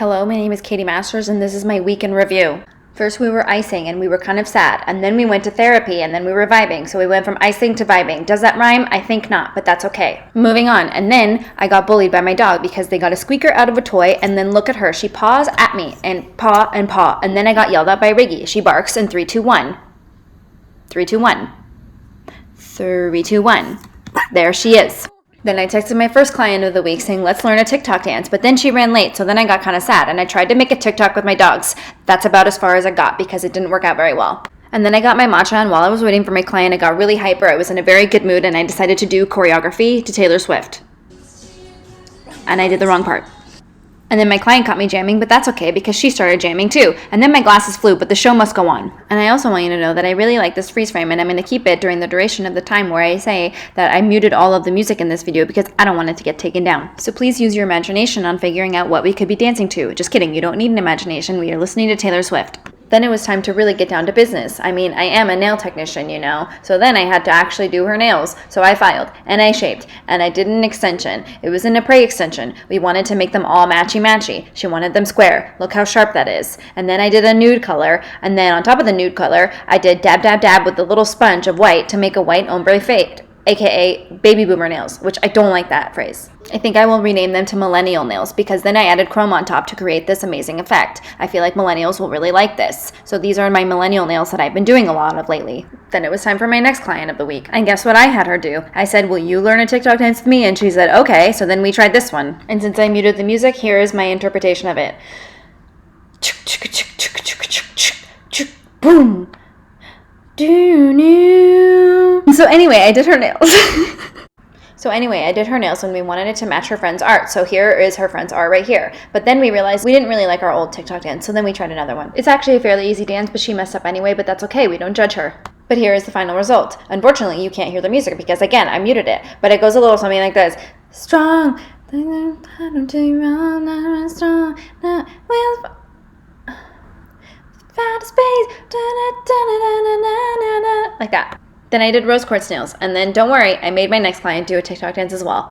Hello, my name is Katie Masters, and this is my week in review. First, we were icing, and we were kind of sad, and then we went to therapy, and then we were vibing, so we went from icing to vibing. Does that rhyme? I think not, but that's okay. Moving on, and then I got bullied by my dog because they got a squeaker out of a toy, and then look at her. She paws at me, and paw, and then I got yelled at by Riggy. She barks in 3, 2, 1. 3, 2, 1. 3, 2, 1. There she is. Then I texted my first client of the week saying, let's learn a TikTok dance, but then she ran late, so then I got kind of sad, and I tried to make a TikTok with my dogs. That's about as far as I got because it didn't work out very well. And then I got my matcha, and while I was waiting for my client, I got really hyper. I was in a very good mood, and I decided to do choreography to Taylor Swift. And I did the wrong part. And then my client caught me jamming, but that's okay because she started jamming too. And then my glasses flew, but the show must go on. And I also want you to know that I really like this freeze frame, and I'm going to keep it during the duration of the time where I say that I muted all of the music in this video because I don't want it to get taken down. So please use your imagination on figuring out what we could be dancing to. Just kidding, you don't need an imagination. We are listening to Taylor Swift. Then it was time to really get down to business. I mean, I am a nail technician, you know, so then I had to actually do her nails. So I filed, and I shaped, and I did an extension. It was an apres extension. We wanted to make them all matchy-matchy. She wanted them square. Look how sharp that is. And then I did a nude color, and then on top of the nude color, I did dab, dab, dab with a little sponge of white to make a white ombre fade, aka baby boomer nails, which I don't like that phrase. I think I will rename them to millennial nails because then I added chrome on top to create this amazing effect. I feel like millennials will really like this. So these are my millennial nails that I've been doing a lot of lately. Then it was time for my next client of the week. And guess what I had her do? I said, will you learn a TikTok dance with me? And she said, okay. So then we tried this one. And since I muted the music, here is my interpretation of it. Boom. So anyway, I did her nails. I did her nails when we wanted it to match her friend's art. So here is her friend's art right here. But then we realized we didn't really like our old TikTok dance, so then we tried another one. It's actually a fairly easy dance, but she messed up anyway, but that's okay. We don't judge her. But here is the final result. Unfortunately, you can't hear the music because, again, I muted it. But it goes a little something like this. Strong. Like that. Then I did rose quartz nails, and then don't worry, I made my next client do a TikTok dance as well.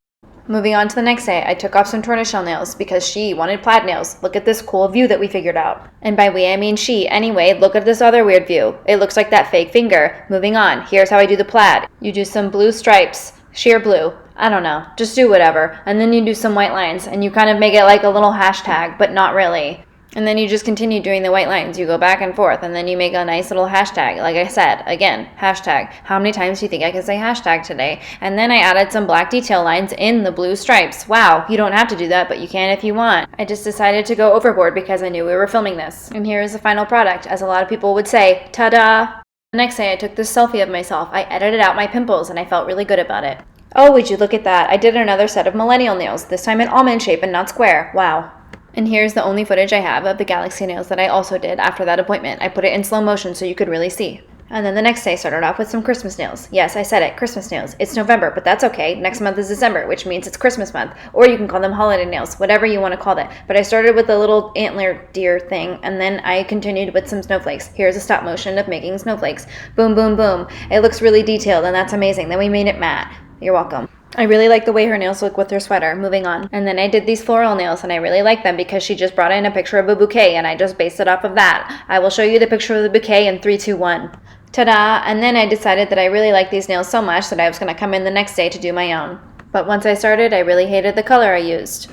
Moving on to the next day, I took off some tortoiseshell nails because she wanted plaid nails. Look at this cool view that we figured out. And by we, I mean she. Anyway, look at this other weird view. It looks like that fake finger. Moving on, here's how I do the plaid. You do some blue stripes, sheer blue. I don't know, just do whatever. And then you do some white lines, and you kind of make it like a little hashtag, but not really. And then you just continue doing the white lines. You go back and forth, and then you make a nice little hashtag. Like I said, again, hashtag. How many times do you think I can say hashtag today? And then I added some black detail lines in the blue stripes. Wow, you don't have to do that, but you can if you want. I just decided to go overboard because I knew we were filming this. And here is the final product. As a lot of people would say, ta-da! The next day, I took this selfie of myself. I edited out my pimples, and I felt really good about it. Oh, would you look at that? I did another set of millennial nails, this time in almond shape and not square. Wow. And here's the only footage I have of the galaxy nails that I also did after that appointment. I put it in slow motion so you could really see. And then the next day started off with some Christmas nails. Yes, I said it, Christmas nails. It's November, but that's okay. Next month is December, which means it's Christmas month. Or you can call them holiday nails, whatever you want to call it. But I started with the little antler deer thing, and then I continued with some snowflakes. Here's a stop motion of making snowflakes. Boom, boom, boom. It looks really detailed, and that's amazing. Then we made it matte. You're welcome. I really like the way her nails look with her sweater. Moving on. And then I did these floral nails, and I really like them because she just brought in a picture of a bouquet, and I just based it off of that. I will show you the picture of the bouquet in 3, 2, 1. Ta-da! And then I decided that I really liked these nails so much that I was going to come in the next day to do my own. But once I started, I really hated the color I used.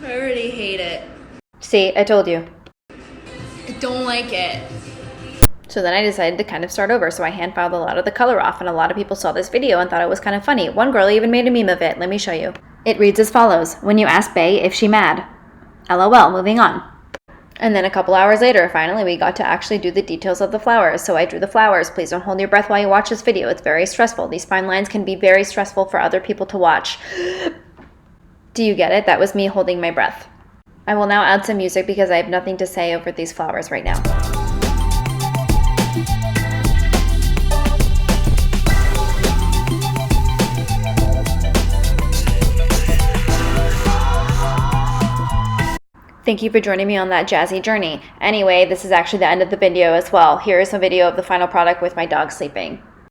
I already hate it. See, I told you. I don't like it. So then I decided to kind of start over, so I hand filed a lot of the color off, and a lot of people saw this video and thought it was kind of funny. One girl even made a meme of it. Let me show you. It reads as follows. When you ask Bae if she mad. LOL, moving on. And then a couple hours later, finally, we got to actually do the details of the flowers. So I drew the flowers. Please don't hold your breath while you watch this video. It's very stressful. These fine lines can be very stressful for other people to watch. Do you get it? That was me holding my breath. I will now add some music because I have nothing to say over these flowers right now. Thank you for joining me on that jazzy journey. Anyway, this is actually the end of the video as well. Here is a video of the final product with my dog sleeping.